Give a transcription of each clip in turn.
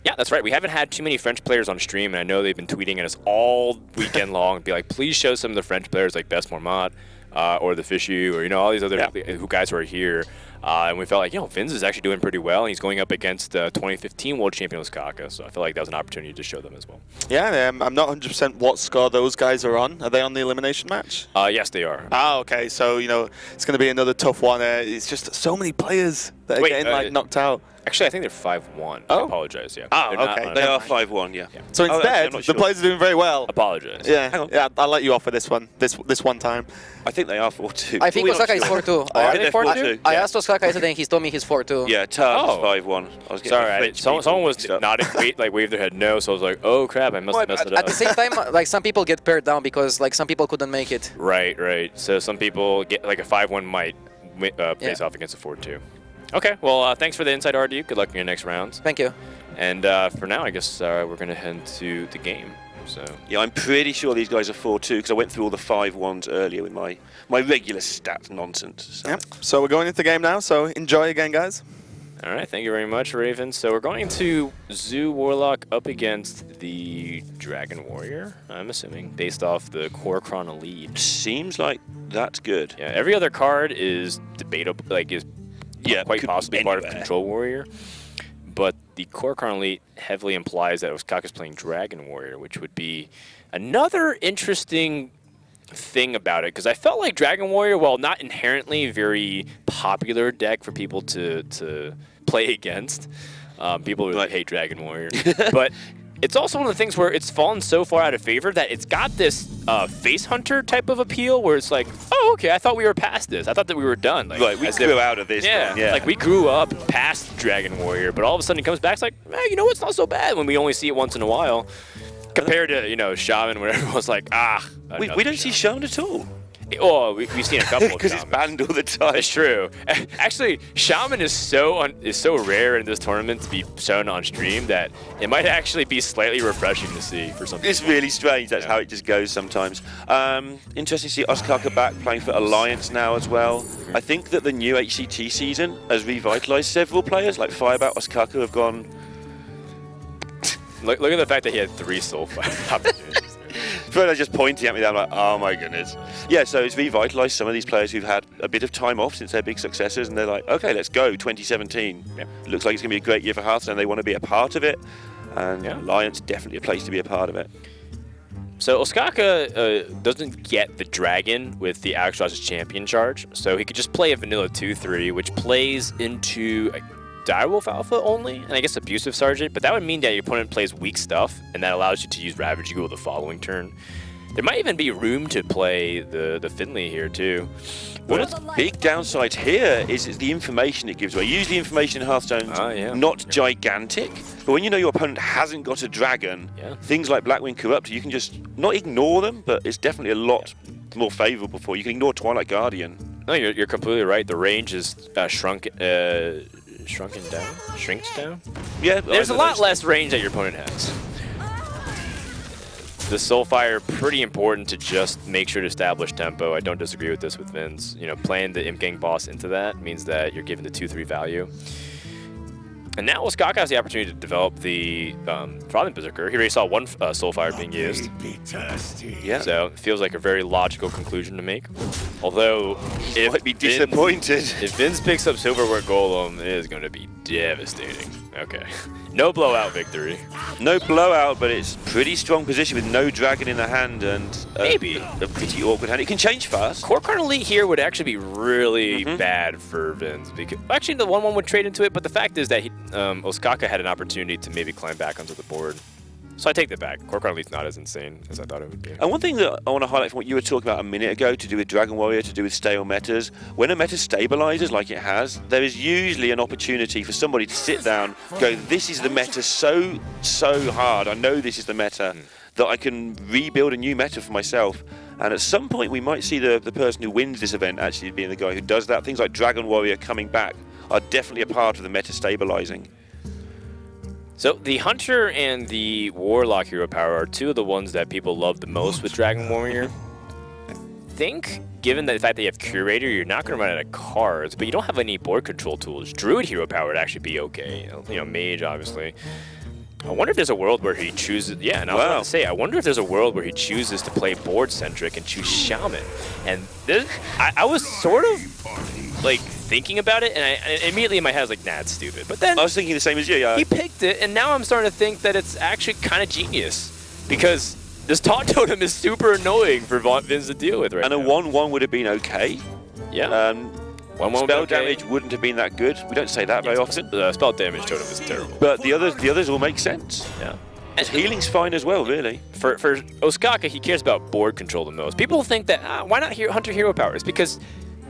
Yeah, that's right. We haven't had too many French players on stream, and I know they've been tweeting at us all weekend long and be like, please show some of the French players like Best Mormont or the Fishy or, all these other guys who are here. And we felt like, Vinz is actually doing pretty well, and he's going up against 2015 world champion Ostkaka, so I feel like that was an opportunity to show them as well. Yeah, I'm not 100% what score those guys are on. Are they on the elimination match? Yes, they are. Okay, so, it's going to be another tough one. It's just so many players that are getting, knocked out. Actually, I think they're 5-1. Oh. I apologize, yeah. Okay. They are 5-1, yeah. So instead, the players are doing very well. Apologize. Yeah, I'll let you off for this one, this one time. I think they are 4-2. I think Ostkaka is 4-2. Are they 4-2? I asked Ostkaka today, and he told me he's 4-2. Yeah, Taz is 5-1. Sorry, someone was nodding, waved their head no, so I was like, oh crap, I must have messed it up. At the same time, some people get paired down because some people couldn't make it. Right. So some people get a 5-1 might face off against a 4-2. Okay, well, thanks for the inside, RD. Good luck in your next rounds. Thank you. And for now, I guess we're going to head to the game. So yeah, I'm pretty sure these guys are 4-2 because I went through all the 5-1s earlier with my regular stat nonsense. So. Yep. So we're going into the game now, so enjoy again, guys. All right, thank you very much, Raven. So we're going to Zoo Warlock up against the Dragon Warrior, I'm assuming, based off the Core Chrono lead. Seems like that's good. Yeah, every other card is debatable, quite possibly part of Control Warrior. But the Core Chrono Elite heavily implies that Ostkaka's playing Dragon Warrior, which would be another interesting thing about it, because I felt like Dragon Warrior, while not inherently a very popular deck for people to play against, people really hate Dragon Warrior, but it's also one of the things where it's fallen so far out of favor that it's got this face hunter type of appeal where it's like, oh, okay, I thought we were past this. I thought that we were done. Right, we grew out of this. Yeah, like we grew up past Dragon Warrior, but all of a sudden it comes back, it's like, it's not so bad when we only see it once in a while. Compared to, Shaman, where everyone's like, we don't see Shaman at all. Oh, we've seen a couple of because it's banned all the time. It's true. Actually, Shaman is so rare in this tournament to be shown on stream that it might actually be slightly refreshing to see for some people. It's really strange. That's how it just goes sometimes. Interesting to see Ostkaka back playing for Alliance now as well. I think that the new HCT season has revitalized several players, like Firebat, Ostkaka have gone. Look at the fact that he had 3 soul fight opportunities. They're just pointing at me there, I'm like, oh my goodness. Yeah, so it's revitalized some of these players who've had a bit of time off since their big successes, and they're like, okay, let's go, 2017. Yeah. Looks like it's going to be a great year for Hearthstone. They want to be a part of it, and Alliance definitely a place to be a part of it. So Ostkaka doesn't get the Dragon with the Alexstras's Champion charge, so he could just play a vanilla 2-3, which plays into Direwolf Alpha only, and I guess Abusive Sergeant, but that would mean that your opponent plays weak stuff, and that allows you to use Ravage Eagle the following turn. There might even be room to play the Finley here, too. One of the big downsides here is the information it gives away. Usually information in Hearthstone's not gigantic, but when you know your opponent hasn't got a dragon, things like Blackwing Corruptor, you can just not ignore them, but it's definitely a lot more favorable for you. You can ignore Twilight Guardian. No, you're completely right. The range is shrinks down. Yeah, there's a lot less range that your opponent has. The Soulfire, pretty important to just make sure to establish tempo. I don't disagree with this with Vinz. Playing the Imp Gang boss into that means that you're given the 2-3 value. And now Ostkaka has the opportunity to develop the Frothing Berserker. He already saw one Soulfire being used. Yeah. So it feels like a very logical conclusion to make. Although, if might be disappointed. If Vinz picks up Silverware Golem, it is going to be devastating. Okay. No blowout victory. No blowout, but it's pretty strong position with no dragon in the hand and maybe a pretty awkward hand. It can change fast. Core Chrono Elite here would actually be really bad for Vinz, because actually the 1-1 would trade into it, but the fact is that Ostkaka had an opportunity to maybe climb back onto the board. So I take that back. Core Chrono Elite's not as insane as I thought it would be. And one thing that I want to highlight from what you were talking about a minute ago, to do with Dragon Warrior, to do with stale metas, when a meta stabilizes like it has, there is usually an opportunity for somebody to sit down, go, this is the meta so hard, I know this is the meta, that I can rebuild a new meta for myself. And at some point we might see the person who wins this event actually being the guy who does that. Things like Dragon Warrior coming back are definitely a part of the meta stabilizing. So the Hunter and the Warlock hero power are 2 of the ones that people love the most with Dragon Warrior. I think, given the fact that you have Curator, you're not going to run out of cards, but you don't have any board control tools. Druid hero power would actually be okay. Mage, obviously. I wonder if there's a world where he chooses. Yeah, and I was about to say, I wonder if there's a world where he chooses to play board centric and choose Shaman. And this, I was sort of like thinking about it, and I immediately in my head I was like, nah, it's stupid. But then I was thinking the same as you. Yeah. He picked it, and now I'm starting to think that it's actually kind of genius because this taunt totem is super annoying for Vinz to deal with right now. And a 1/1 would have been okay. Yeah. 1/1 spell damage wouldn't have been that good. We don't say that very often. Spell damage totem is terrible. But the others all make sense. Yeah. And healing's fine as well, really. For Ostkaka, he cares about board control the most. People think that, why not Hunter Hero Powers? Because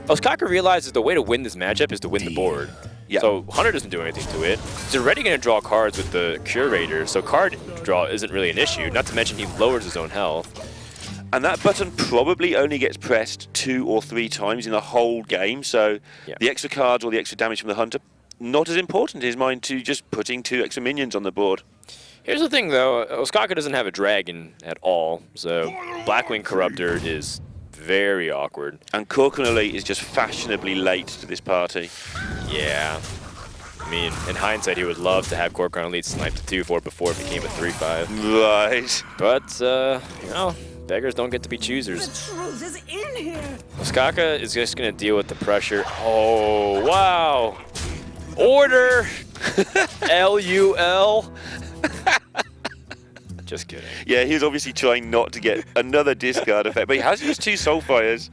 Ostkaka realizes the way to win this matchup is to win the board. Yeah. So Hunter doesn't do anything to it. He's already going to draw cards with the Curator, so card draw isn't really an issue. Not to mention he lowers his own health. And that button probably only gets pressed 2 or 3 times in the whole game, so the extra cards or the extra damage from the Hunter, not as important in his mind to just putting 2 extra minions on the board. Here's the thing, though. Ostkaka doesn't have a dragon at all, so Blackwing Corruptor is very awkward. And Korkan Elite is just fashionably late to this party. Yeah. I mean, in hindsight, he would love to have Korkan Elite snipe the 2/4 before it became a 3/5. Right. But, you know, beggars don't get to be choosers. The truth is in here. Ostkaka is just going to deal with the pressure. Oh, wow. Order! LUL. Just kidding. Yeah, he was obviously trying not to get another discard effect, but he has used 2 Soulfires.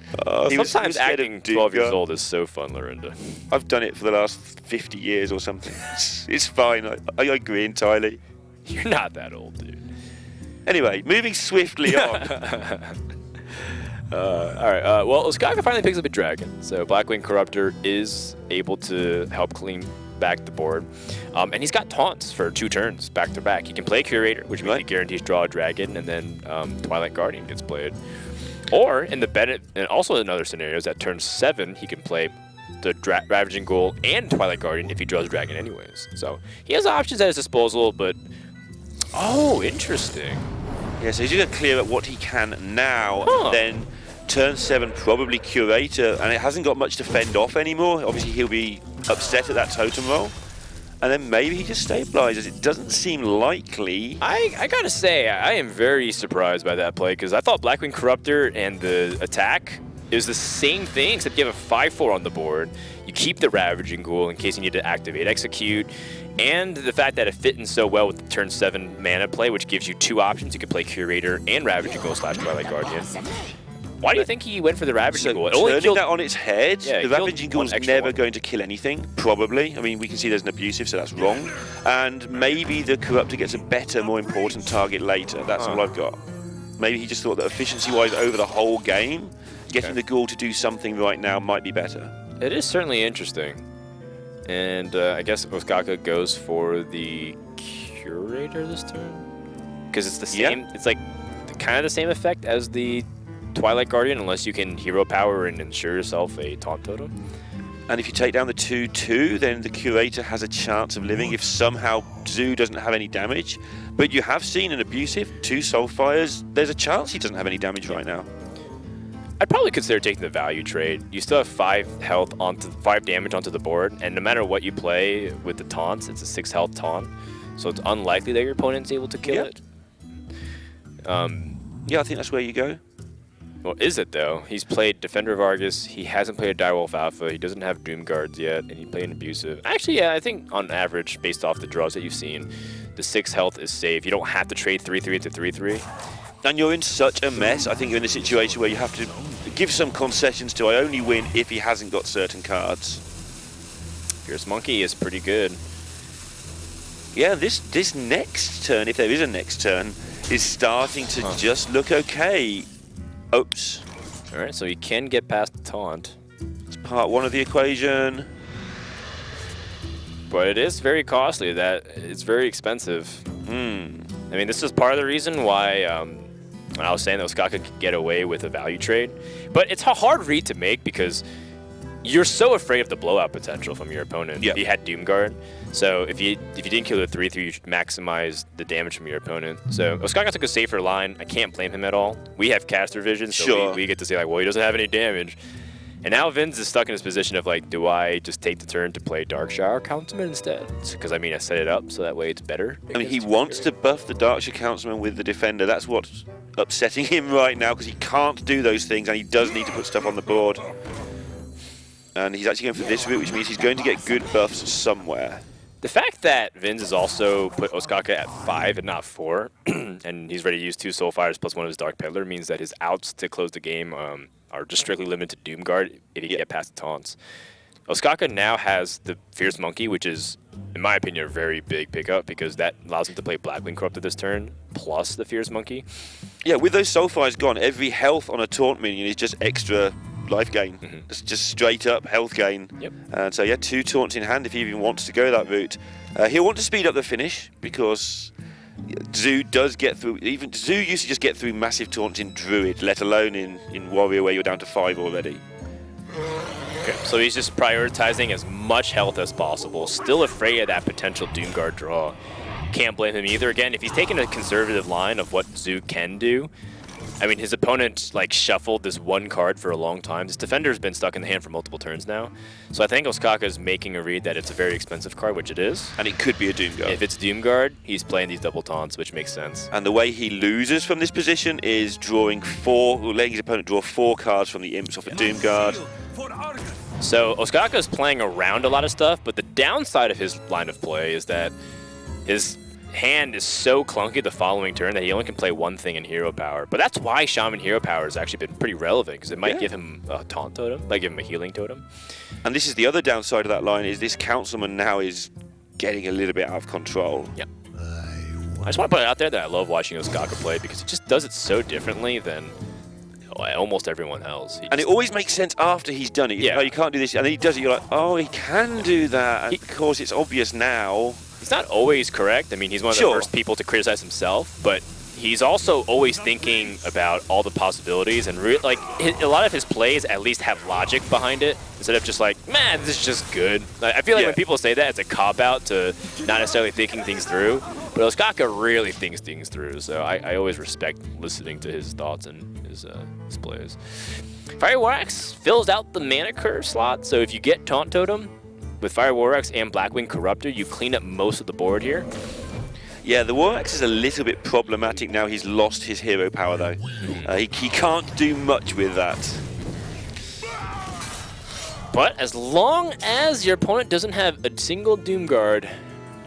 Sometimes acting 12 years old is so fun, Lorinda. I've done it for the last 50 years or something. It's fine. I agree entirely. You're not that old, dude. Anyway, moving swiftly on. All right. Well, Ostkaka finally picks up a dragon, so Blackwing Corruptor is able to help clean back the board. And he's got taunts for 2 turns back to back. He can play Curator, which means he guarantees draw a dragon, and then Twilight Guardian gets played. Or in the Bennett, and also in other scenarios, at turn 7, he can play the Ravaging Ghoul and Twilight Guardian if he draws a dragon anyways. So he has options at his disposal, but oh, interesting. Yeah, so he's going to clear up what he can now, and then turn 7 probably Curator, and it hasn't got much to fend off anymore. Obviously he'll be upset at that totem roll, and then maybe he just stabilizes. It doesn't seem likely. I gotta say, I am very surprised by that play, because I thought Blackwing Corruptor and the attack is the same thing, except you have a 5/4 on the board. You keep the Ravaging Ghoul in case you need to activate Execute, and the fact that it fit in so well with the turn 7 mana play, which gives you 2 options. You could play Curator and Ravaging Ghoul / Twilight Guardian. Why do you think he went for the Ravaging Ghoul? It only turning killed that on its head, Yeah, the Ravaging Ghoul's never going to kill anything, probably. I mean, we can see there's an abusive, so that's wrong. And maybe the Corruptor gets a better, more important target later. That's all I've got. Maybe he just thought that efficiency-wise over the whole game, getting the Ghoul to do something right now might be better. It is certainly interesting. And I guess Ostkaka goes for the Curator this turn? Because it's the same, it's like kind of the same effect as the Twilight Guardian, unless you can hero power and ensure yourself a taunt totem. And if you take down the 2/2, then the Curator has a chance of living if somehow Zoo doesn't have any damage. But you have seen an abusive, 2 Soulfires, there's a chance he doesn't have any damage right now. I'd probably consider taking the value trade. You still have 5 damage onto the board, and no matter what you play with the taunts, it's a 6 health taunt. So it's unlikely that your opponent's able to kill it. Yeah, I think that's where you go. Well, is it though? He's played Defender of Argus, he hasn't played a Direwolf Alpha, he doesn't have Doom Guards yet, and he played an Abusive. Actually, yeah, I think on average, based off the draws that you've seen, the 6 health is safe. You don't have to trade 3/3 into 3/3. And you're in such a mess. I think you're in a situation where you have to give some concessions to I only win if he hasn't got certain cards. Fierce Monkey is pretty good. Yeah, this next turn, if there is a next turn, is starting to just look okay. Oops. All right, so he can get past the taunt. It's part 1 of the equation. But it is very costly. That it's very expensive. I mean, this is part of the reason why I was saying that Ostkaka could get away with a value trade. But it's a hard read to make because you're so afraid of the blowout potential from your opponent. Yep. If you had Doom Guard. So if you didn't kill the 3/3, you should maximize the damage from your opponent. So Ostkaka took a safer line. I can't blame him at all. We have caster vision, so we get to say like, well, he doesn't have any damage. And now Vinz is stuck in his position of like, do I just take the turn to play Darkshire Councilman instead? Because I mean, I set it up so that way it's better. I mean, he wants to buff the Darkshire Councilman with the Defender. That's what's upsetting him right now, because he can't do those things, and he does need to put stuff on the board. And he's actually going for this route, which means he's going to get good buffs somewhere. The fact that Vinz has also put Ostkaka at 5 and not 4, and he's ready to use 2 Soulfires plus 1 of his Dark Peddler, means that his outs to close the game are just strictly limited to Doomguard if he can get past the taunts. Ostkaka now has the Fierce Monkey, which is, in my opinion, a very big pickup because that allows him to play Blackwing Corrupted this turn, plus the Fierce Monkey. Yeah, with those Soulfires gone, every health on a taunt minion is just extra life gain. It's just straight up health gain. Yep. And so, yeah, 2 taunts in hand if he even wants to go that route. He'll want to speed up the finish because Zoo does get through. Even Zoo used to just get through massive taunts in Druid, let alone in Warrior where you're down to 5 already. Okay, so he's just prioritizing as much health as possible, still afraid of that potential Doomguard draw. Can't blame him either. Again, if he's taking a conservative line of what Zoo can do, I mean, his opponent like shuffled this one card for a long time. This Defender's been stuck in the hand for multiple turns now. So I think Ostkaka is making a read that it's a very expensive card, which it is. And it could be a Doomguard. If it's Doomguard, he's playing these double taunts, which makes sense. And the way he loses from this position is drawing 4, or letting his opponent draw 4 cards from the Imps off a Doomguard. So Ostkaka is playing around a lot of stuff, but the downside of his line of play is that his hand is so clunky the following turn that he only can play one thing in Hero Power. But that's why Shaman Hero Power has actually been pretty relevant, because it might give him a Taunt Totem, might give him a Healing Totem. And this is the other downside of that line, is this Councilman now is getting a little bit out of control. Yeah. I just want to put it out there that I love watching Ostkaka play because he just does it so differently than almost everyone else. And it always makes sense after he's done it. Yeah. Oh, you can't do this. And then he does it, you're like, oh, he can do that. And of course, it's obvious now. He's not always correct. I mean, he's one of the first people to criticize himself, but he's also always thinking about all the possibilities, and like a lot of his plays at least have logic behind it instead of just like, man, this is just good. I feel like when people say that, it's a cop-out to not necessarily thinking things through, but Ostkaka really thinks things through, so I always respect listening to his thoughts and his plays. Fire War Axe fills out the mana curve slot, so if you get Taunt Totem with Fire War Axe and Blackwing Corruptor, you clean up most of the board here. Yeah, the War Axe is a little bit problematic now. He's lost his hero power, though. He can't do much with that. But as long as your opponent doesn't have a single Doomguard,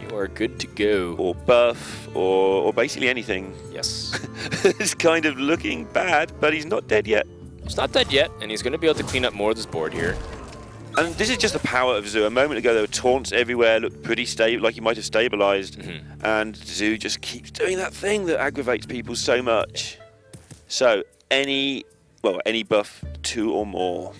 you are good to go. Or buff, or basically anything. Yes. It's kind of looking bad, but he's not dead yet. He's not dead yet, and he's going to be able to clean up more of this board here. And this is just the power of Zoo. A moment ago, there were taunts everywhere, looked pretty stable, like he might have stabilized. And Zoo just keeps doing that thing that aggravates people so much. So, any buff, 2 or more.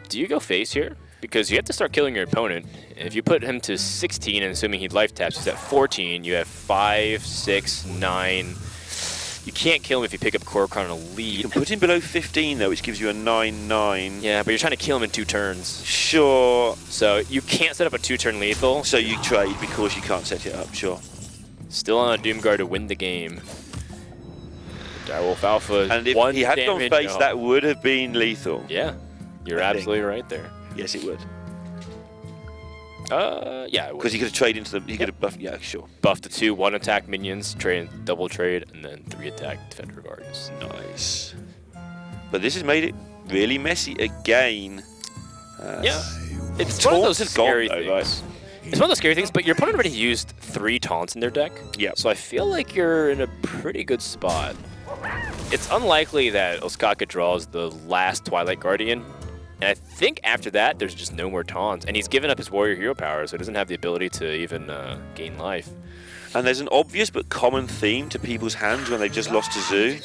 Do you go face here? Because you have to start killing your opponent. If you put him to 16, and assuming he life taps, he's at 14, you have 5, 6, 9. You can't kill him if you pick up Korokron on a lead. You can put him below 15, though, which gives you a 9/9. Yeah, but you're trying to kill him in 2 turns. Sure. So you can't set up a 2-turn lethal. So you trade because you can't set it up, sure. Still on a Doomguard to win the game. Direwolf Alpha. And if he had gone face, that would have been lethal. Yeah, you're absolutely right there. Yes, it would. Yeah, because he could have traded into the. He could have buffed. Yeah, sure. Buff the 2 1-attack minions, double trade, and then 3-attack Defender Guardians. Nice. But this has made it really messy again. Yeah, it's one of those scary things. Right? It's one of those scary things, but your opponent already used 3 taunts in their deck. Yeah. So I feel like you're in a pretty good spot. It's unlikely that Ostkaka draws the last Twilight Guardian. And I think after that, there's just no more taunts. And he's given up his warrior hero power, so he doesn't have the ability to even gain life. And there's an obvious but common theme to people's hands when they've just lost to Zoo.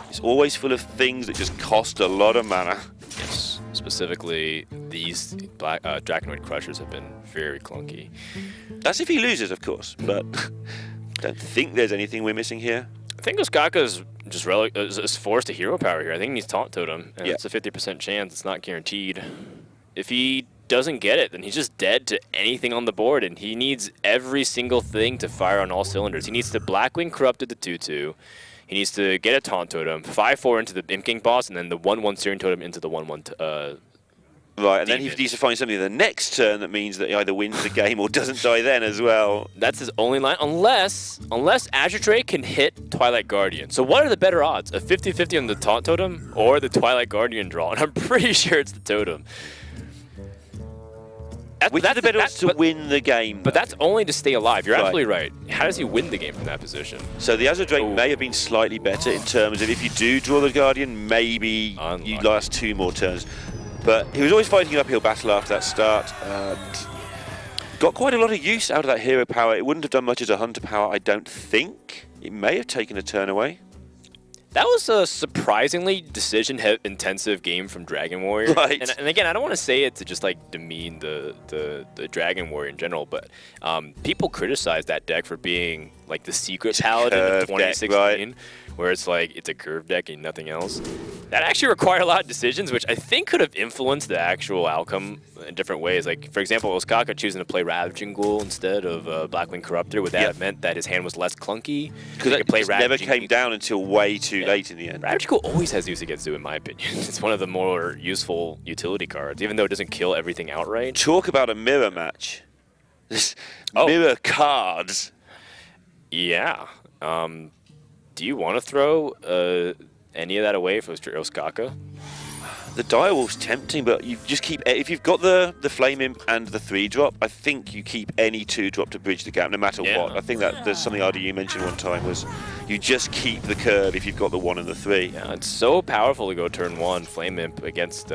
It's always full of things that just cost a lot of mana. Yes, specifically these Draconoid Crushers have been very clunky. That's if he loses, of course, but I don't think there's anything we're missing here. I think Ostkaka is just is forced to hero power here. I think he needs Taunt Totem, and it's a 50% chance. It's not guaranteed. If he doesn't get it, then he's just dead to anything on the board, and he needs every single thing to fire on all cylinders. He needs to Blackwing Corrupted the 2/2. He needs to get a Taunt Totem, 5/4 into the Imp King boss, and then the 1/1 Searing Totem into the 1/1 Right, and then he needs to find something the next turn that means that he either wins the game or doesn't die then as well. That's his only line, unless Azure Drake can hit Twilight Guardian. So what are the better odds? A 50-50 on the Taunt Totem or the Twilight Guardian draw? And I'm pretty sure it's the Totem. Which are the better odds to win the game? But that's only to stay alive. You're absolutely right. How does he win the game from that position? So the Azure Drake may have been slightly better in terms of if you do draw the Guardian, maybe you last 2 more turns. But he was always fighting an uphill battle after that start. And got quite a lot of use out of that hero power. It wouldn't have done much as a hunter power, I don't think. It may have taken a turn away. That was a surprisingly decision-intensive game from Dragon Warrior. Right. And again, I don't want to say it to just like demean the Dragon Warrior in general, but people criticize that deck for being like the secret paladin of 2016, right? Where it's like it's a curve deck and nothing else. That actually required a lot of decisions, which I think could have influenced the actual outcome in different ways. Like, for example, Ostkaka choosing to play Ravaging Ghoul instead of Blackwing Corruptor. Would that have meant that his hand was less clunky? Because it never came down until way too late in the end. Ravaging Ghoul always has use against Zoo, in my opinion. It's one of the more useful utility cards, even though it doesn't kill everything outright. Talk about a mirror match. Mirror cards. Yeah. Do you want to throw any of that away for Ostkaka? The Direwolf's tempting, but you just keep... If you've got the Flame Imp and the 3-drop, I think you keep any 2-drop to bridge the gap, no matter what. I think that there's something RDU mentioned one time was you just keep the curve if you've got the 1 and the 3. Yeah, it's so powerful to go turn 1 Flame Imp against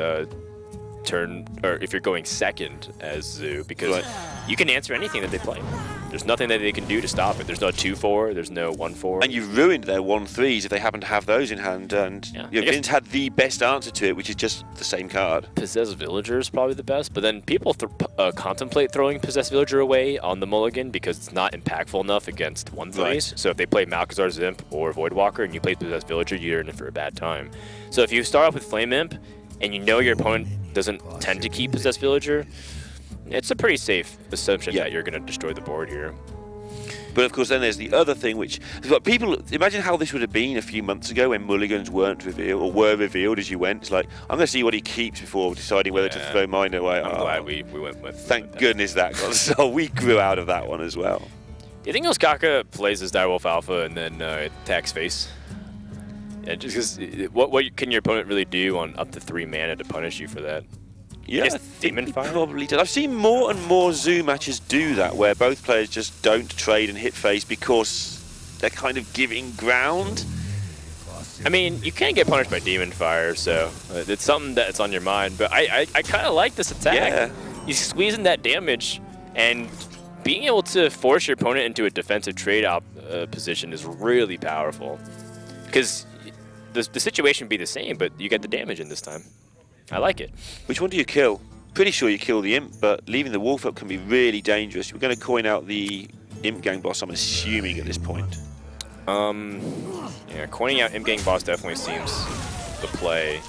turn, or if you're going second as Zoo, because you can answer anything that they play. There's nothing that they can do to stop it. The's no 2-4, there's no 1-4. And you've ruined their 1-3s if they happen to have those in hand. And Vinz had the best answer to it, which is just the same card. Possessed Villager is probably the best, but then people contemplate throwing Possessed Villager away on the mulligan because it's not impactful enough against 1-3s. Right. So if they play Malkazar's Imp or Voidwalker and you play Possessed Villager, you're in it for a bad time. So if you start off with Flame Imp and you know your opponent doesn't tend to keep Possessed Villager, it's a pretty safe assumption that you're going to destroy the board here. But of course, then there's the other thing, which people imagine how this would have been a few months ago when mulligans weren't revealed or were revealed as you went. It's like, I'm going to see what he keeps before deciding whether to throw mine away. I'm glad we went with. Thank goodness that got so we grew out of that one as well. Do you think Ostkaka plays as Direwolf Alpha and then attacks face? And just because what can your opponent really do on up to 3 mana to punish you for that? Yeah, I Demon Fire? Probably did. I've seen more and more Zoo matches do that, where both players just don't trade and hit face because they're kind of giving ground. I mean, you can get punished by Demon Fire, so it's something that's on your mind. But I kind of like this attack. Yeah. You squeeze in that damage, and being able to force your opponent into a defensive trade-out position is really powerful. Because the situation would be the same, but you get the damage in this time. I like it. Which one do you kill? Pretty sure you kill the Imp, but leaving the Wolf up can be really dangerous. We're going to coin out the Imp Gang boss, I'm assuming, at this point. Yeah, coining out Imp Gang boss definitely seems the play.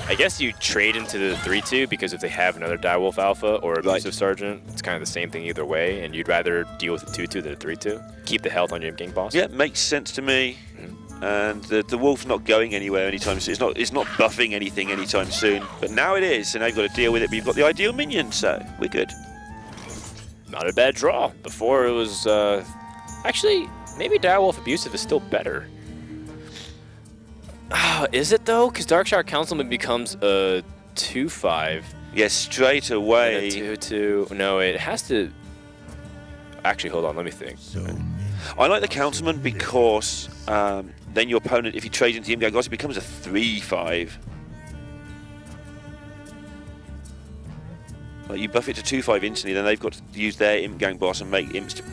I guess you trade into the 3-2 because if they have another Direwolf Alpha or Abusive Sergeant, it's kind of the same thing either way, and you'd rather deal with a 2-2 than a 3-2. Keep the health on your Imp Gang boss. Yeah, makes sense to me. And the Wolf's not going anywhere anytime soon. It's not buffing anything anytime soon. But now it is, and now you've got to deal with it. But you've got the ideal minion, so we're good. Not a bad draw. Before it was actually maybe Direwolf Abusive is still better. Is it though? Because Darkshower Councilman becomes a 2/5. Yes, straight away. And a 2/2. No, it has to. Actually, hold on. Let me think. I like the Councilman because then your opponent, if he trades into the Imp Gang boss, it becomes a 3/5. Like you buff it to 2/5 instantly, then they've got to use their Imp Gang boss and make imps to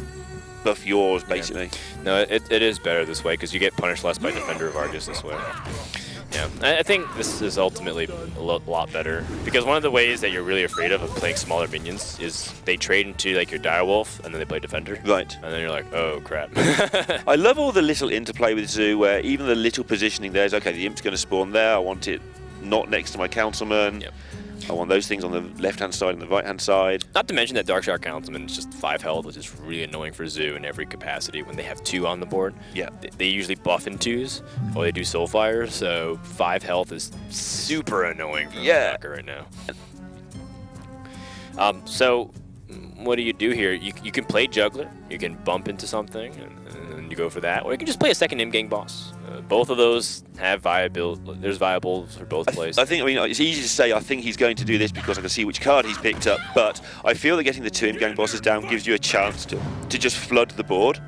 buff yours, basically. Yeah. No, it is better this way because you get punished less by Defender of Argus this way. Yeah, I think this is ultimately a lot better because one of the ways that you're really afraid of playing smaller minions is they trade into like your Direwolf and then they play Defender. Right. And then you're like, oh crap. I love all the little interplay with Zoo where even the little positioning there is, okay, the Imp's going to spawn there, I want it not next to my Councilman. Yep. I want those things on the left-hand side and the right-hand side. Not to mention that Darkshower Councilman is just 5 health, which is really annoying for Zoo in every capacity. When they have 2 on the board, yeah, they usually buff in 2s, or they do Soulfire, so 5 health is super annoying for Ostkaka right now. So what do you do here? You can play Juggler, you can bump into something, and you go for that, or you can just play a second in-game boss. Both of those have there's viable for both plays. I mean, it's easy to say I think he's going to do this because I can see which card he's picked up, but I feel that getting the 2 in-game bosses down gives you a chance to just flood the board,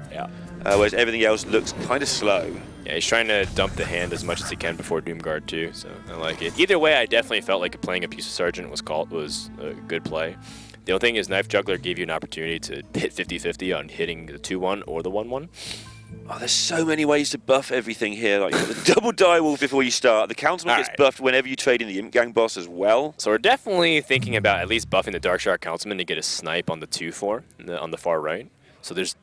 whereas everything else looks kind of slow. Yeah, he's trying to dump the hand as much as he can before Doomguard too, so I like it. Either way, I definitely felt like playing Abusive Sergeant was a good play. The only thing is Knife Juggler gave you an opportunity to hit 50-50 on hitting the 2-1 or the 1-1. Oh, there's so many ways to buff everything here. Like the double direwolf before you start. The Councilman gets buffed whenever you trade in the Imp Gang boss as well. So we're definitely thinking about at least buffing the Dark Shark Councilman to get a snipe on the 2-4 on the far right. So there's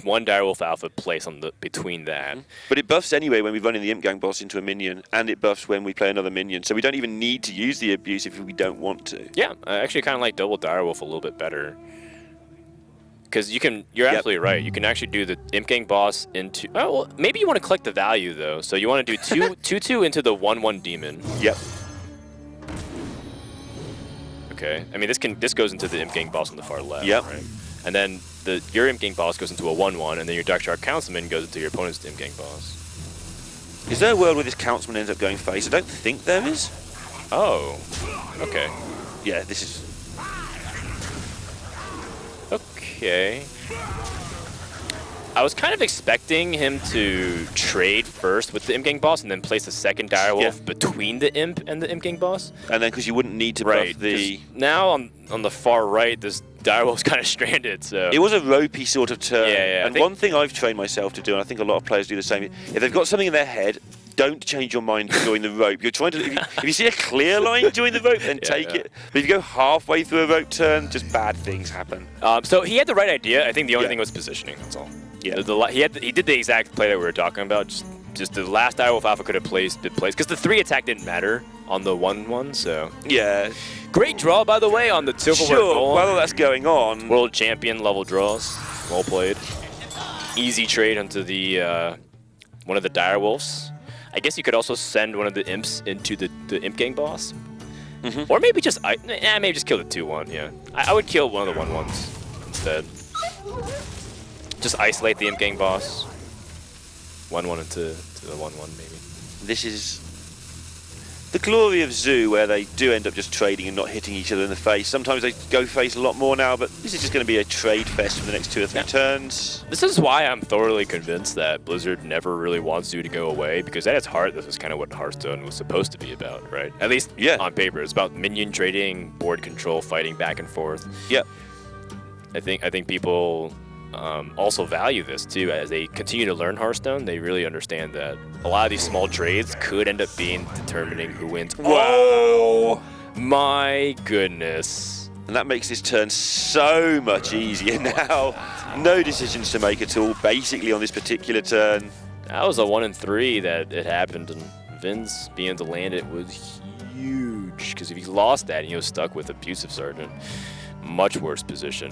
one Direwolf Alpha place between that. But it buffs anyway when we run in the Imp Gang boss into a minion, and it buffs when we play another minion. So we don't even need to use the abuse if we don't want to. Yeah, I actually kind of like double Direwolf a little bit better. Because you're absolutely right. You can actually do the Imp Gang boss into... Oh, well, maybe you want to collect the value, though. So you want to do 2-2 into the 1-1 demon. Yep. Okay. I mean, this goes into the Imp Gang boss on the far left, yep. right? And then your Imp Gang boss goes into a 1-1, and then your Dark Shark Councilman goes into your opponent's Imp Gang boss. Is there a world where this Councilman ends up going face? I don't think there is. Oh. Okay. Yeah, this is... Okay. I was kind of expecting him to trade first with the Imp Gang boss and then place a second Direwolf between the Imp and the Imp Gang boss. And then because you wouldn't need to buff the... Now on the far right, this Direwolf's kind of stranded, so... It was a ropey sort of turn. Yeah, and one thing I've trained myself to do, and I think a lot of players do the same, if they've got something in their head, don't change your mind during the rope. You're trying to... If you see a clear line during the rope, then take it. But if you go halfway through a rope turn, just bad things happen. So he had the right idea. I think the only thing was positioning, that's all. Yeah. He did the exact play that we were talking about. Just the last Direwolf Alpha could have placed because the 3 attack didn't matter on the 1-1. So yeah, great draw by the way on the silverware goal. While that's going on, world champion level draws, well played. Easy trade onto the one of the Direwolves. I guess you could also send one of the imps into the Imp Gang boss, or maybe just maybe just kill the 2-1. Yeah, I would kill one of the 1-1s instead. Just isolate the Imp Gang boss. 1-1 into the 1-1 maybe. This is the glory of Zoo, where they do end up just trading and not hitting each other in the face. Sometimes they go face a lot more now, but this is just going to be a trade fest for the next 2 or 3 turns. This is why I'm thoroughly convinced that Blizzard never really wants Zoo to go away, because at its heart, this is kind of what Hearthstone was supposed to be about, right? At least on paper. It's about minion trading, board control, fighting back and forth. Yep. I think people also value this too. As they continue to learn Hearthstone, they really understand that a lot of these small trades could end up being determining who wins. Wow. Oh my goodness. And that makes this turn so much easier now. No decisions to make at all, basically, on this particular turn. That was a 1-3 that it happened, and Vinz being able to land it was huge, because if he lost that and he was stuck with Abusive Sergeant, much worse position.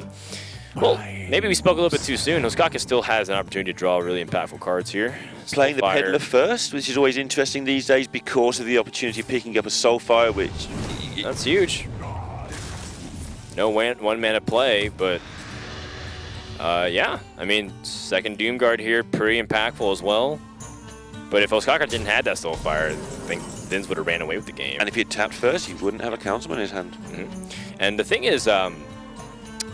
Well, maybe we spoke a little bit too soon. Ostkaka still has an opportunity to draw really impactful cards here. Playing the Peddler first, which is always interesting these days because of the opportunity of picking up a Soulfire, which... That's huge. No one mana play, but... yeah, I mean, second Doomguard here, pretty impactful as well. But if Ostkaka didn't have that Soulfire, I think Vinz would have ran away with the game. And if he had tapped first, he wouldn't have a Councilman in his hand. And the thing is...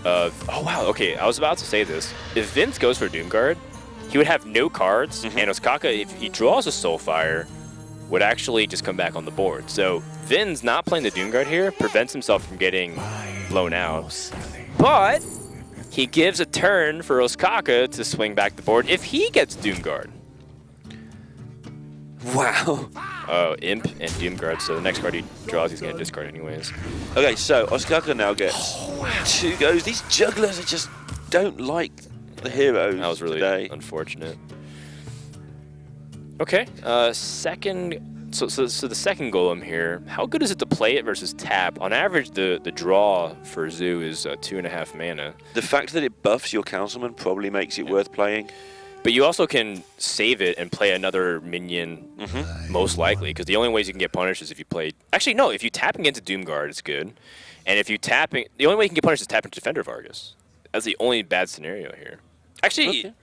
oh wow, okay, I was about to say this. If Vinz goes for Doomguard, he would have no cards, and Ostkaka, if he draws a Soulfire, would actually just come back on the board. So Vinz not playing the Doomguard here prevents himself from getting blown out. But he gives a turn for Ostkaka to swing back the board if he gets Doomguard. Wow. Oh, Imp and Doomguard, so the next card he draws he's going to discard anyways. Okay, so Ostkaka now gets 2 goes. These jugglers just don't like the heroes. That was really unfortunate. Okay, second. So the second golem here. How good is it to play it versus tap? On average, the draw for Zoo is 2.5 mana. The fact that it buffs your Councilman probably makes it worth playing. But you also can save it and play another minion, most likely, because the only ways you can get punished is if you play... Actually, no, if you tap against Doomguard, it's good. And if you tapping, the only way you can get punished is tapping Defender of Argus. That's the only bad scenario here. Actually,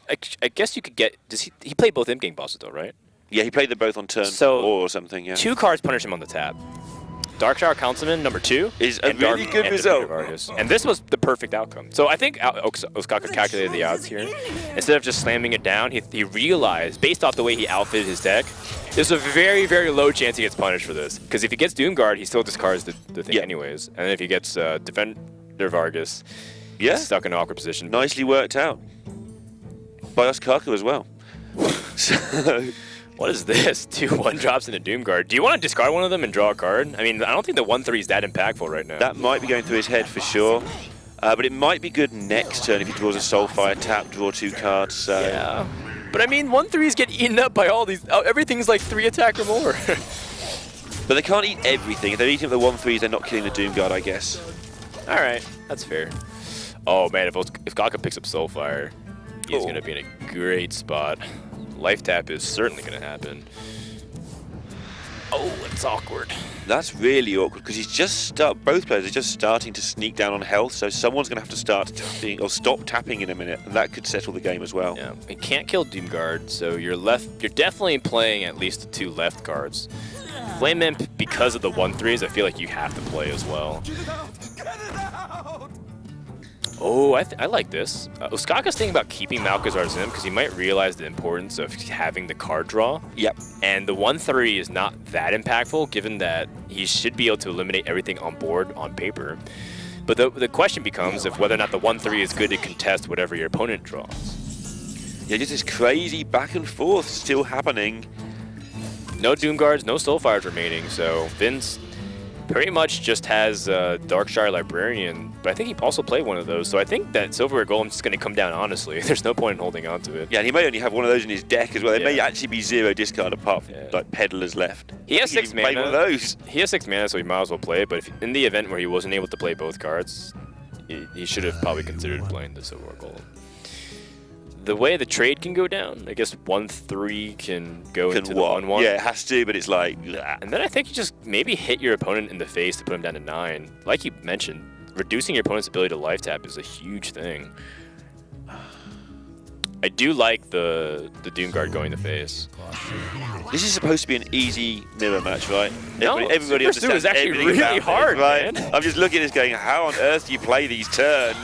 I guess you could get. Does he played both in-game bosses though, right? Yeah, he played them both on turn 4 or something. Yeah. 2 cards punish him on the tap. Darkshower Councilman #2 is a really good result. And this was the perfect outcome. So I think Ostkaka calculated the odds here. Instead of just slamming it down, he realized, based off the way he outfitted his deck, there's a very, very low chance he gets punished for this. Because if he gets Doomguard, he still discards the thing anyways. And if he gets Defender of Argus, he's stuck in an awkward position. Nicely worked out. By Ostkaka as well. So... What is this? 2 1-drops and a Doomguard. Do you want to discard one of them and draw a card? I mean, I don't think the 1/3 is that impactful right now. That might be going through his head for sure. But it might be good next turn if he draws a Soulfire, tap, draw 2 cards. So. Yeah. But I mean, 1/3s get eaten up by all these. Everything's like 3 attack or more. But they can't eat everything. If they're eating the 1/3s, they're not killing the Doomguard, I guess. All right, that's fair. Oh man, if Ostkaka picks up Soulfire, he's going to be in a great spot. Life tap is certainly going to happen. Oh, it's awkward. That's really awkward because he's just both players are just starting to sneak down on health, so someone's going to have to start tapping or stop tapping in a minute, and that could settle the game as well. Yeah, he can't kill Doomguard, so you're definitely playing at least 2 left cards. Flame Imp, because of the 1/3s, I feel like you have to play as well. Oh, I like this. Ostkaka's thinking about keeping Malchezaar Zim because he might realize the importance of having the card draw. Yep. And the 1/3 is not that impactful, given that he should be able to eliminate everything on board on paper. But the question becomes of whether or not the 1/3 is good to contest whatever your opponent draws. Yeah, just this crazy back and forth still happening. No Doomguards, no Soulfires remaining, so Vinz pretty much just has Darkshire Librarian, but I think he also played one of those, so I think that Silverware Golem's just going to come down honestly. There's no point in holding on to it. Yeah, and he may only have one of those in his deck as well. There may actually be 0 discard apart from like Peddlers left. He has 6 mana. One of those. He has 6 mana, so he might as well play it, but if, in the event where he wasn't able to play both cards, he should have probably considered playing the Silverware Golem. The way the trade can go down, I guess 1/3 can go into the 1/1. Yeah, it has to, but it's like... Bleh. And then I think you just maybe hit your opponent in the face to put him down to 9. Like you mentioned, reducing your opponent's ability to life tap is a huge thing. I do like the Doomguard going to face. This is supposed to be an easy mirror match, right? No, everybody Super Stu understands is actually everything really about hard, it, right? man. I'm just looking at this going, how on earth do you play these turns?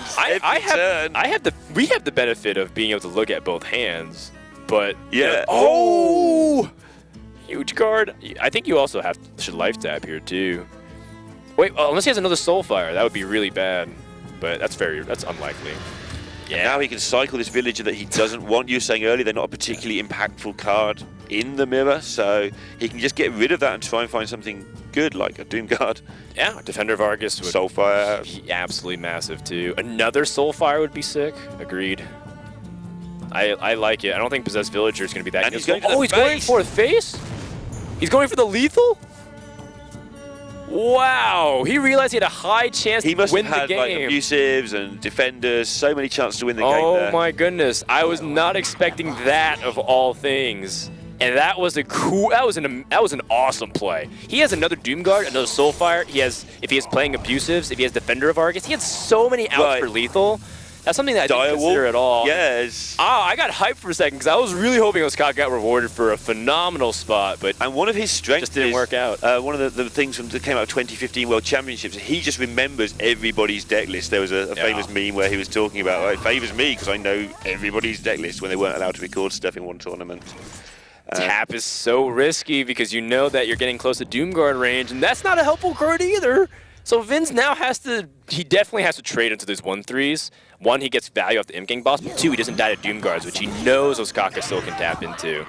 We have the benefit of being able to look at both hands, but yeah. Oh, huge card. I think you also should life tap here too. Wait, unless he has another Soulfire, that would be really bad. But that's unlikely. Yeah. Now he can cycle this villager that he doesn't want. You were saying earlier they're not a particularly impactful card in the mirror, so he can just get rid of that and try and find something good like a Doomguard. Yeah, Defender of Argus would Soulfire. be absolutely massive too. Another Soulfire would be sick. Agreed. I like it. I don't think Possessed Villager is going to be that And good. he's going for the he's going face. for the face? He's going for the lethal? Wow, he realized he had a high chance He must to win have had the like game. abusives and defenders, so many chances to win the game there. Oh my goodness, I was not expecting that of all things. And that was an awesome play. He has another Doomguard, another Soulfire. If he is playing abusives, if he has Defender of Argus, he had so many outs for lethal. That's something that I didn't consider at all. Yes. I got hyped for a second because I was really hoping Ostkaka got rewarded for a phenomenal spot, but and one of his strengths just didn't work out. One of the things that came out of 2015 World Championships, he just remembers everybody's deck list. There was a famous meme where he was talking about, it favours me because I know everybody's deck list when they weren't allowed to record stuff in one tournament. Tap is so risky because you know that you're getting close to Doomguard range, and that's not a helpful card either. So Vinz now he definitely has to trade into those 1/3s. 1, he gets value off the in-game boss, but 2, he doesn't die to Doomguards, which he knows Ostkaka still can tap into.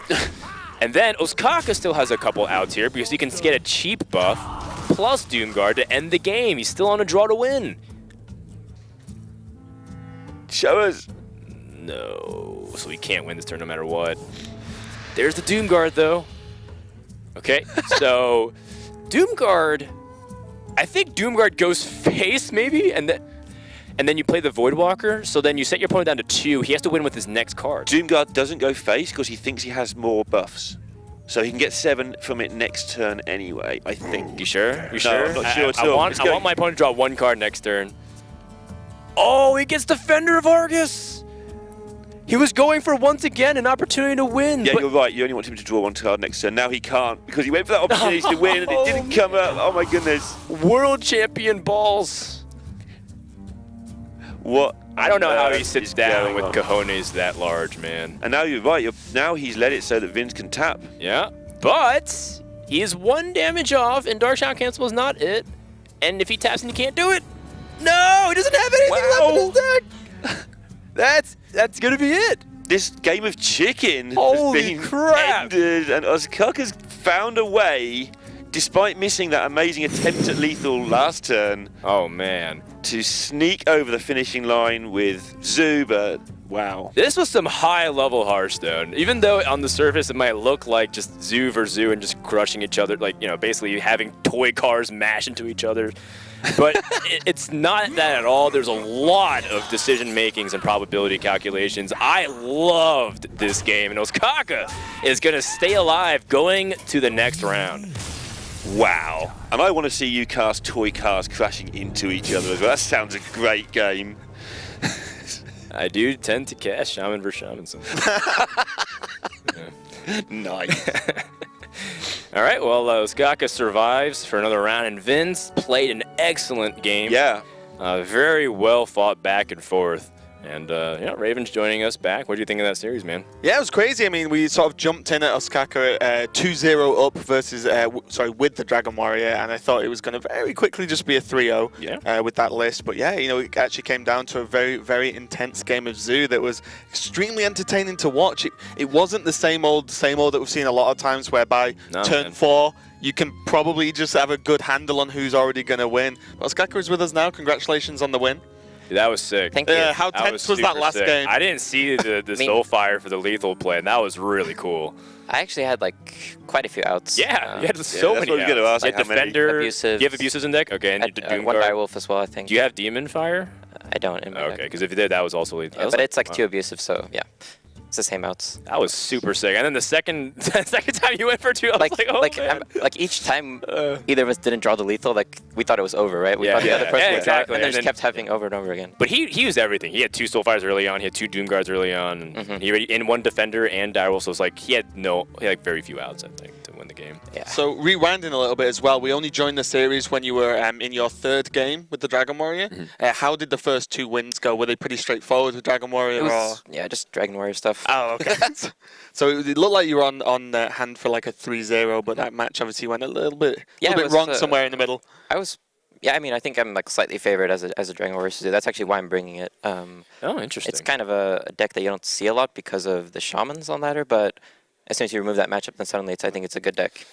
And then Ostkaka still has a couple outs here because he can get a cheap buff plus Doomguard to end the game. He's still on a draw to win. Show us. No, so he can't win this turn no matter what. There's the Doomguard though. Okay, so Doomguard, I think Doomguard goes face maybe, and then you play the Voidwalker, so then you set your opponent down to 2. He has to win with his next card. Doomguard doesn't go face because he thinks he has more buffs. So he can get 7 from it next turn anyway, I think. You sure? You No, sure? I'm not sure at I all. want It's going- my opponent to draw 1 card next turn. Oh, he gets Defender of Argus. He was going for once again an opportunity to win. Yeah, but you're right. You only want him to draw 1 card next turn. Now he can't because he went for that opportunity to win and it didn't come up. Oh my goodness. World champion balls. What? I don't know how he is sits down going with on? cojones that large, man. And now you're right. Now he's let it so that Vinz can tap. Yeah, but he is 1 damage off, and Dark Shadow Cancel is not it. And if he taps and he can't do it, no, he doesn't have anything left in his deck. That's gonna be it. This game of chicken Holy has been crap. ended, and Ostkaka's found a way, despite missing that amazing attempt at lethal last turn, Oh man, to sneak over the finishing line with Zoo, but wow. this was some high-level Hearthstone. Even though on the surface it might look like just Zoo versus Zoo and just crushing each other, like basically having toy cars mash into each other. But it's not that at all. There's a lot of decision makings and probability calculations. I loved this game, and Ostkaka is going to stay alive going to the next round. Wow. And I want to see you cast toy cars crashing into each other as well. That sounds a great game. I do tend to cast Shaman vs. Shaman sometimes. Nice. All right, well, Ostkaka survives for another round, and Vinz played an excellent game. Yeah. Very well fought back and forth. And, Raven's joining us back. What do you think of that series, man? Yeah, it was crazy. I mean, we sort of jumped in at Ostkaka 2-0 up versus, with the Dragon Warrior, and I thought it was going to very quickly just be a 3-0 with that list. But yeah, it actually came down to a very, very intense game of Zoo that was extremely entertaining to watch. It wasn't the same old that we've seen a lot of times, whereby turn 4, you can probably just have a good handle on who's already going to win. But Ostkaka is with us now. Congratulations on the win. That was sick. Thank you. How tense was that super last sick. game? I didn't see the Soulfire for the lethal play, and that was really cool. I actually had quite a few outs. Yeah, you had so that's many what we're gonna outs. ask, You had how many? Defender. Abusives. Do you have Abusives in deck? Okay, and you did Doom one Guard. Direwolf as well, I think. Do you have Demon Fire? I don't in my Okay, deck. because if you did, that was also lethal. Yeah, but it's like 2 abusive, so yeah. It's the same outs. That was super sick. And then the second time you went for 2, I was like, oh, man. Like each time either of us didn't draw the lethal, like we thought it was over, right? We thought the other person would draw it, exactly. and then And just then- kept having over and over again. But he used everything. He had 2 Soulfires early on. He had 2 Doom Guards early on. And he already in 1 Defender and Direwolf, so it's like he had very few outs, I think, to win the game. Yeah. So rewinding a little bit as well, we only joined the series when you were in your 3rd game with the Dragon Warrior. How did the first 2 wins go? Were they pretty straightforward with Dragon Warrior? It was, yeah, just Dragon Warrior stuff. Oh, okay. So it looked like you were on hand for like a 3-0, but that match obviously went a little bit Yeah, it was, wrong somewhere in the middle. I mean, I think I'm like slightly favored as a Dragon Warrior to do. That's actually why I'm bringing it. Oh, interesting. It's kind of a deck that you don't see a lot because of the Shamans on ladder, but as soon as you remove that matchup, then suddenly I think it's a good deck.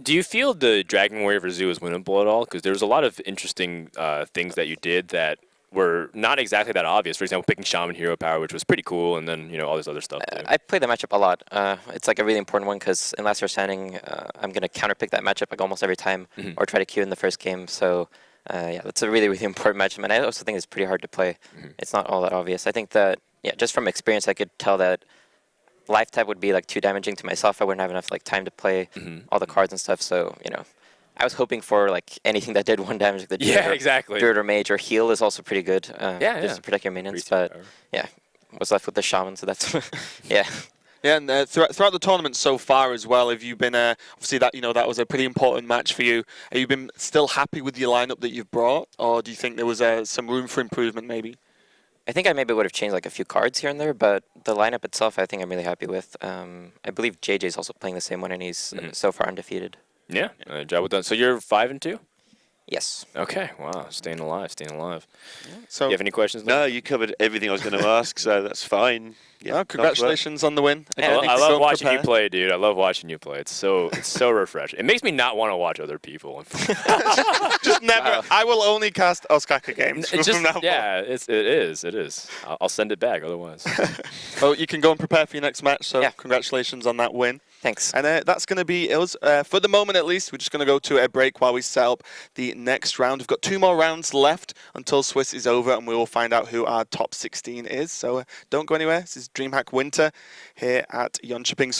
Do you feel the Dragon Warrior for Zoo is winnable at all? Because there was a lot of interesting things that you did that were not exactly that obvious. For example, picking Shaman Hero Power, which was pretty cool, and then all this other stuff. I play the matchup a lot. It's like a really important one because in Last Year Standing, I'm going to counterpick that matchup like almost every time or try to queue in the first game. So yeah, that's a really, really important matchup. And I also think it's pretty hard to play. It's not all that obvious. I think that, yeah, just from experience, I could tell that Life Tap would be like too damaging to myself. I wouldn't have enough like time to play all the cards and stuff. So, I was hoping for like anything that did 1 damage, like the Druid, exactly. Druid or Mage, or Heal is also pretty good. Just to protect your minions. But yeah, was left with the Shaman, so that's yeah. Yeah, and throughout the tournament so far as well, have you been obviously that was a pretty important match for you? Have you been still happy with your lineup that you've brought, or do you think there was some room for improvement maybe? I think I maybe would have changed like a few cards here and there, but the lineup itself, I think I'm really happy with. I believe JJ's also playing the same one, and he's so far undefeated. Yeah, job well done. So you're 5-2? Yes. Okay, wow, staying alive. Yeah. So Do you have any questions? No, you covered everything I was going to ask, so that's fine. Yeah, congratulations on the win. Yeah, I love watching you prepare. play, dude. I love watching you play. It's so refreshing. It makes me not want to watch other people. Just never. I will only cast Ostkaka games It's just, from now on. yeah, it is. I'll send it back otherwise. Well, you can go and prepare for your next match. So Yeah. congratulations on that win. Thanks. And that's going to be us for the moment, at least. We're just going to go to a break while we set up the next round. We've got 2 more rounds left until Swiss is over, and we will find out who our top 16 is. So don't go anywhere. This is Dreamhack Winter here at Jönköping